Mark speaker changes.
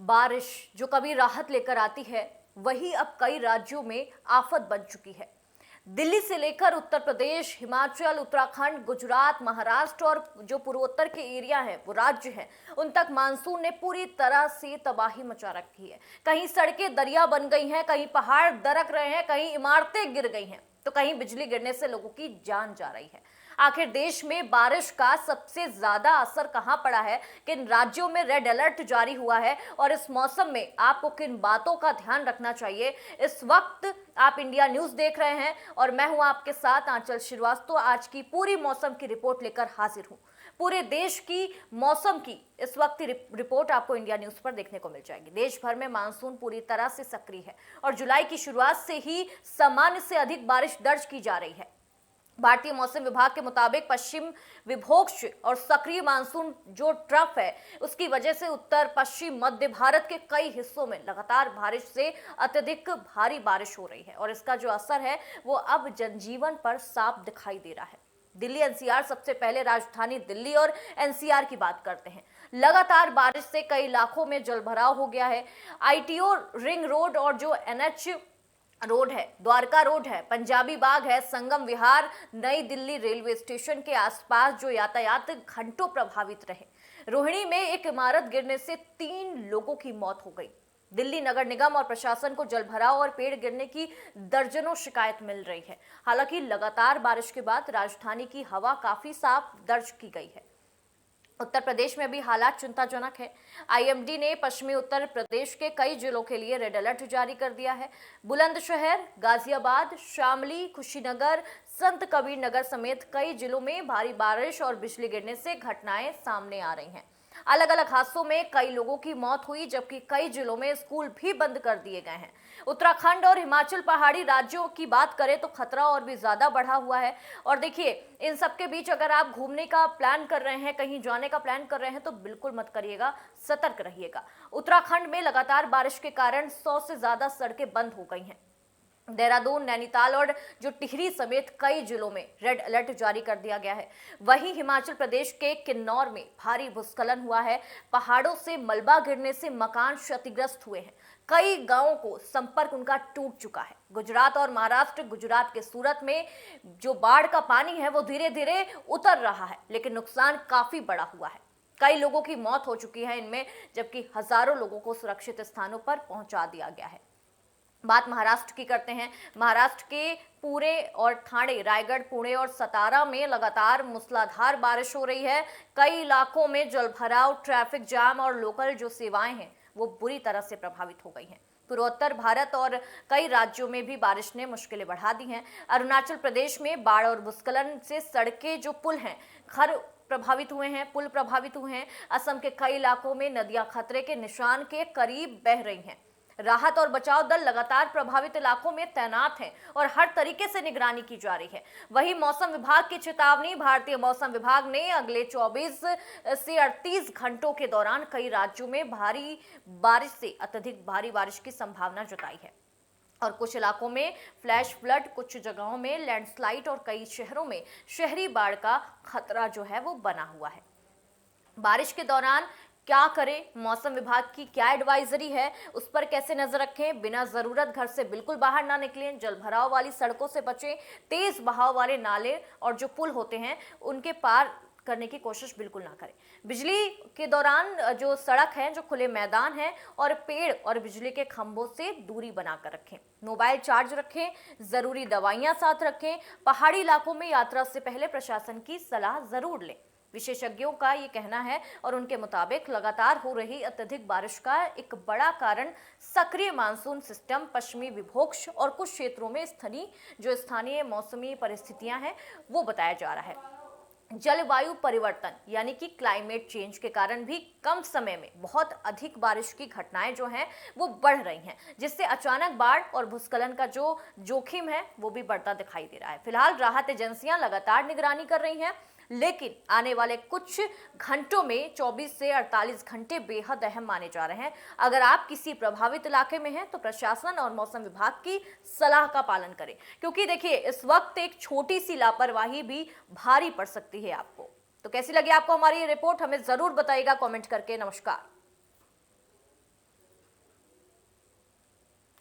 Speaker 1: बारिश जो कभी राहत लेकर आती है, वही अब कई राज्यों में आफत बन चुकी है। दिल्ली से लेकर उत्तर प्रदेश, हिमाचल, उत्तराखंड, गुजरात, महाराष्ट्र और जो पूर्वोत्तर के एरिया हैं, वो राज्य हैं, उन तक मानसून ने पूरी तरह से तबाही मचा रखी है। कहीं सड़कें दरिया बन गई हैं, कहीं पहाड़ दरक रहे हैं, कहीं इमारतें गिर गई हैं, तो कहीं बिजली गिरने से लोगों की जान जा रही है। आखिर देश में बारिश का सबसे ज्यादा असर कहां पड़ा है, किन राज्यों में रेड अलर्ट जारी हुआ है और इस मौसम में आपको किन बातों का ध्यान रखना चाहिए। इस वक्त आप इंडिया न्यूज देख रहे हैं और मैं हूं आपके साथ आंचल श्रीवास्तव। आज की पूरी मौसम की रिपोर्ट लेकर हाजिर हूं। पूरे देश की मौसम की इस वक्त रिपोर्ट आपको इंडिया न्यूज पर देखने को मिल जाएगी। देश भर में मानसून पूरी तरह से सक्रिय है और जुलाई की शुरुआत से ही सामान्य से अधिक बारिश दर्ज की जा रही है। भारतीय मौसम विभाग के मुताबिक पश्चिम विक्षोभ और सक्रिय मानसून जो ट्रफ है, उसकी वजह से उत्तर पश्चिम मध्य भारत के कई हिस्सों में लगातार बारिश से अत्यधिक भारी बारिश हो रही है और इसका जो असर है वो अब जनजीवन पर साफ दिखाई दे रहा है। दिल्ली एनसीआर, सबसे पहले राजधानी दिल्ली और एनसीआर की बात करते हैं। लगातार बारिश से कई इलाकों में जलभराव हो गया है। आईटीओ रिंग रोड और जो एनएच रोड है, द्वारका रोड है, पंजाबी बाग है, संगम विहार, नई दिल्ली रेलवे स्टेशन के आसपास जो यातायात घंटों प्रभावित रहे। रोहिणी में एक इमारत गिरने से 3 लोगों की मौत हो गई। दिल्ली नगर निगम और प्रशासन को जलभराव और पेड़ गिरने की दर्जनों शिकायत मिल रही है। हालांकि लगातार बारिश के बाद राजधानी की हवा काफी साफ दर्ज की गई है। उत्तर प्रदेश में भी हालात चिंताजनक है। आईएमडी ने पश्चिमी उत्तर प्रदेश के कई जिलों के लिए रेड अलर्ट जारी कर दिया है। बुलंदशहर, गाजियाबाद, शामली, कुशीनगर, संत कबीर नगर समेत कई जिलों में भारी बारिश और बिजली गिरने से घटनाएं सामने आ रही हैं। अलग अलग हादसों में कई लोगों की मौत हुई, जबकि कई जिलों में स्कूल भी बंद कर दिए गए हैं। उत्तराखंड और हिमाचल पहाड़ी राज्यों की बात करें तो खतरा और भी ज्यादा बढ़ा हुआ है। और देखिए, इन सब के बीच अगर आप घूमने का प्लान कर रहे हैं, कहीं जाने का प्लान कर रहे हैं, तो बिल्कुल मत करिएगा, सतर्क रहिएगा। उत्तराखंड में लगातार बारिश के कारण 100 से ज्यादा सड़कें बंद हो गई हैं। देहरादून, नैनीताल और जो टिहरी समेत कई जिलों में रेड अलर्ट जारी कर दिया गया है। वहीं हिमाचल प्रदेश के किन्नौर में भारी भूस्खलन हुआ है। पहाड़ों से मलबा गिरने से मकान क्षतिग्रस्त हुए हैं। कई गांवों को संपर्क उनका टूट चुका है। गुजरात और महाराष्ट्र, गुजरात के सूरत में जो बाढ़ का पानी है वो धीरे धीरे उतर रहा है, लेकिन नुकसान काफी बड़ा हुआ है। कई लोगों की मौत हो चुकी है इनमें, जबकि हजारों लोगों को सुरक्षित स्थानों पर पहुंचा दिया गया है। बात महाराष्ट्र की करते हैं। महाराष्ट्र के पुणे और ठाणे, रायगढ़, पुणे और सतारा में लगातार मूसलाधार बारिश हो रही है। कई इलाकों में जलभराव, ट्रैफिक जाम और लोकल जो सेवाएं हैं वो बुरी तरह से प्रभावित हो गई हैं। पूर्वोत्तर भारत और कई राज्यों में भी बारिश ने मुश्किलें बढ़ा दी हैं। अरुणाचल प्रदेश में बाढ़ और भूस्खलन से सड़कें, जो पुल हैं, घर प्रभावित हुए हैं, पुल प्रभावित हुए हैं। असम के कई इलाकों में नदियां खतरे के निशान के करीब बह रही हैं। राहत और बचाव दल लगातार प्रभावित इलाकों में तैनात हैं और हर तरीके से निगरानी की जा रही है। वहीं मौसम विभाग की चेतावनी, भारतीय मौसम विभाग ने अगले 24 से 38 घंटों के दौरान कई राज्यों में भारी बारिश से अत्यधिक भारी बारिश की संभावना जताई है और कुछ इलाकों में फ्लैश फ्लड, कुछ जगहों में लैंडस्लाइड और कई शहरों में शहरी बाढ़ का खतरा जो है वो बना हुआ है। बारिश के दौरान क्या करें, मौसम विभाग की क्या एडवाइजरी है, उस पर कैसे नजर रखें। बिना जरूरत घर से बिल्कुल बाहर ना निकलें। जलभराव वाली सड़कों से बचें। तेज बहाव वाले नाले और जो पुल होते हैं उनके पार करने की कोशिश बिल्कुल ना करें। बिजली के दौरान जो सड़क है, जो खुले मैदान है और पेड़ और बिजली के खंभों से दूरी बनाकर रखें। मोबाइल चार्ज रखें। जरूरी दवाइयां साथ रखें। पहाड़ी इलाकों में यात्रा से पहले प्रशासन की सलाह जरूर लें। विशेषज्ञों का ये कहना है और उनके मुताबिक लगातार हो रही अत्यधिक बारिश का एक बड़ा कारण सक्रिय मानसून सिस्टम, पश्चिमी विक्षोभ और कुछ क्षेत्रों में स्थानीय मौसमी परिस्थितियां हैं वो बताया जा रहा है। जलवायु परिवर्तन यानी कि क्लाइमेट चेंज के कारण भी कम समय में बहुत अधिक बारिश की घटनाएं जो हैं वो बढ़ रही हैं, जिससे अचानक बाढ़ और भूस्खलन का जो जोखिम है वो भी बढ़ता दिखाई दे रहा है। फिलहाल राहत एजेंसियां लगातार निगरानी कर रही हैं, लेकिन आने वाले कुछ घंटों में 24 से 48 घंटे बेहद अहम माने जा रहे हैं। अगर आप किसी प्रभावित इलाके में हैं तो प्रशासन और मौसम विभाग की सलाह का पालन करें, क्योंकि देखिए इस वक्त एक छोटी सी लापरवाही भी भारी पड़ सकती है आपको। तो कैसी लगी आपको हमारी ये रिपोर्ट, हमें जरूर बताइएगा कमेंट करके। नमस्कार।